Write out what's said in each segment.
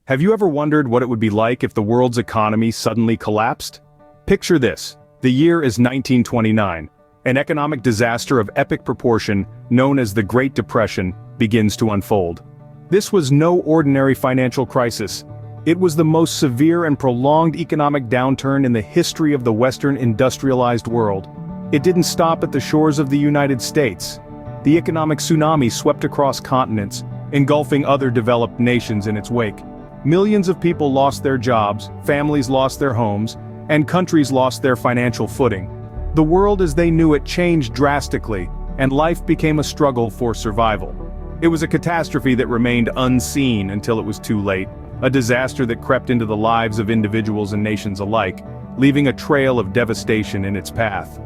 Have you ever wondered what it would be like if the world's economy suddenly collapsed? Picture this. The year is 1929. An economic disaster of epic proportion, known as the Great Depression, begins to unfold. This was no ordinary financial crisis. It was the most severe and prolonged economic downturn in the history of the Western industrialized world. It didn't stop at the shores of the United States. The economic tsunami swept across continents, engulfing other developed nations in its wake. Millions of people lost their jobs, families lost their homes, and countries lost their financial footing. The world as they knew it changed drastically, and life became a struggle for survival. It was a catastrophe that remained unseen until it was too late, a disaster that crept into the lives of individuals and nations alike, leaving a trail of devastation in its path.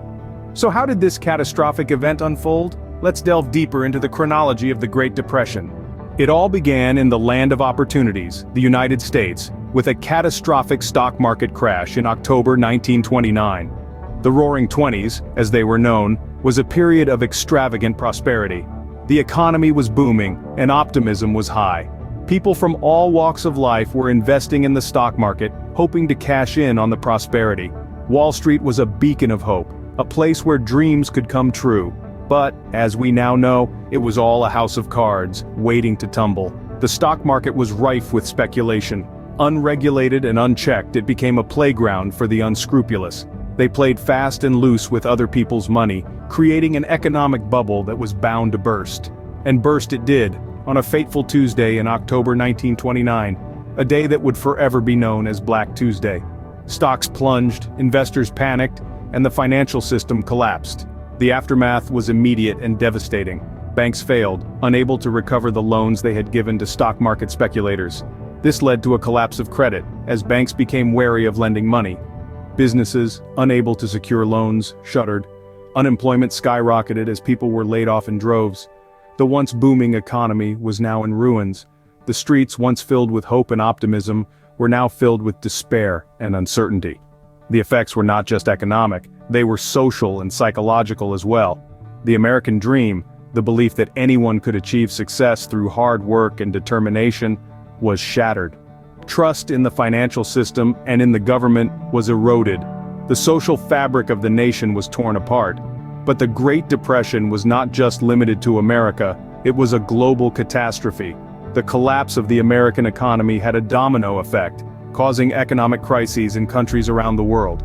So how did this catastrophic event unfold? Let's delve deeper into the chronology of the Great Depression. It all began in the land of opportunities, the United States, with a catastrophic stock market crash in October 1929. The Roaring Twenties, as they were known, was a period of extravagant prosperity. The economy was booming, and optimism was high. People from all walks of life were investing in the stock market, hoping to cash in on the prosperity. Wall Street was a beacon of hope, a place where dreams could come true. But, as we now know, it was all a house of cards, waiting to tumble. The stock market was rife with speculation. Unregulated and unchecked, it became a playground for the unscrupulous. They played fast and loose with other people's money, creating an economic bubble that was bound to burst. And burst it did, on a fateful Tuesday in October 1929, a day that would forever be known as Black Tuesday. Stocks plunged, investors panicked, and the financial system collapsed. The aftermath was immediate and devastating. Banks failed, unable to recover the loans they had given to stock market speculators. This led to a collapse of credit, as banks became wary of lending money. Businesses, unable to secure loans, shuttered. Unemployment skyrocketed as people were laid off in droves. The once booming economy was now in ruins. The streets, once filled with hope and optimism, were now filled with despair and uncertainty. The effects were not just economic, they were social and psychological as well. The American dream, the belief that anyone could achieve success through hard work and determination, was shattered. Trust in the financial system and in the government was eroded. The social fabric of the nation was torn apart. But the Great Depression was not just limited to America, it was a global catastrophe. The collapse of the American economy had a domino effect, causing economic crises in countries around the world.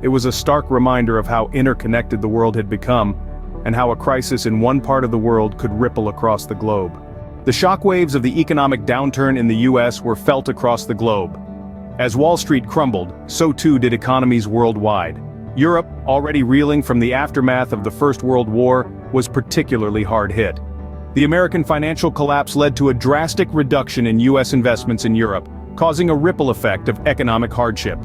It was a stark reminder of how interconnected the world had become, and how a crisis in one part of the world could ripple across the globe. The shockwaves of the economic downturn in the US were felt across the globe. As Wall Street crumbled, so too did economies worldwide. Europe, already reeling from the aftermath of the First World War, was particularly hard hit. The American financial collapse led to a drastic reduction in US investments in Europe, causing a ripple effect of economic hardship.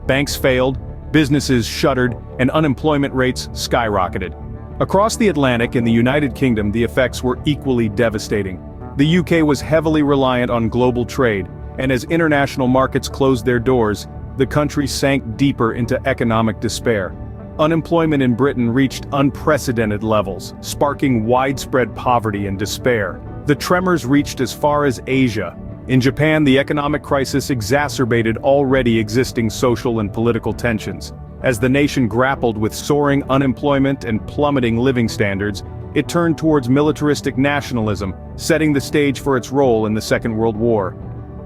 Banks failed, businesses shuttered, and unemployment rates skyrocketed. Across the Atlantic in the United Kingdom, the effects were equally devastating. The UK was heavily reliant on global trade, and as international markets closed their doors, the country sank deeper into economic despair. Unemployment in Britain reached unprecedented levels, sparking widespread poverty and despair. The tremors reached as far as Asia. In Japan, the economic crisis exacerbated already existing social and political tensions. As the nation grappled with soaring unemployment and plummeting living standards, it turned towards militaristic nationalism, setting the stage for its role in the Second World War.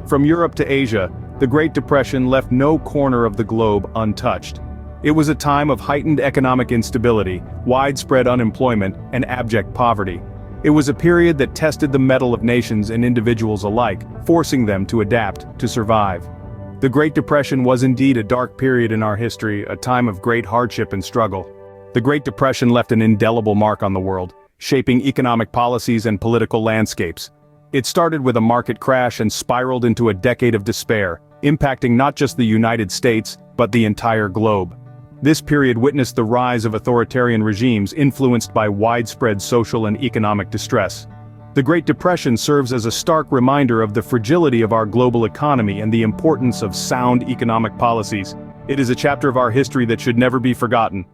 From Europe to Asia, the Great Depression left no corner of the globe untouched. It was a time of heightened economic instability, widespread unemployment, and abject poverty. It was a period that tested the mettle of nations and individuals alike, forcing them to adapt to survive. The Great Depression was indeed a dark period in our history, a time of great hardship and struggle. The Great Depression left an indelible mark on the world, shaping economic policies and political landscapes. It started with a market crash and spiraled into a decade of despair, impacting not just the United States, but the entire globe. This period witnessed the rise of authoritarian regimes influenced by widespread social and economic distress. The Great Depression serves as a stark reminder of the fragility of our global economy and the importance of sound economic policies. It is a chapter of our history that should never be forgotten.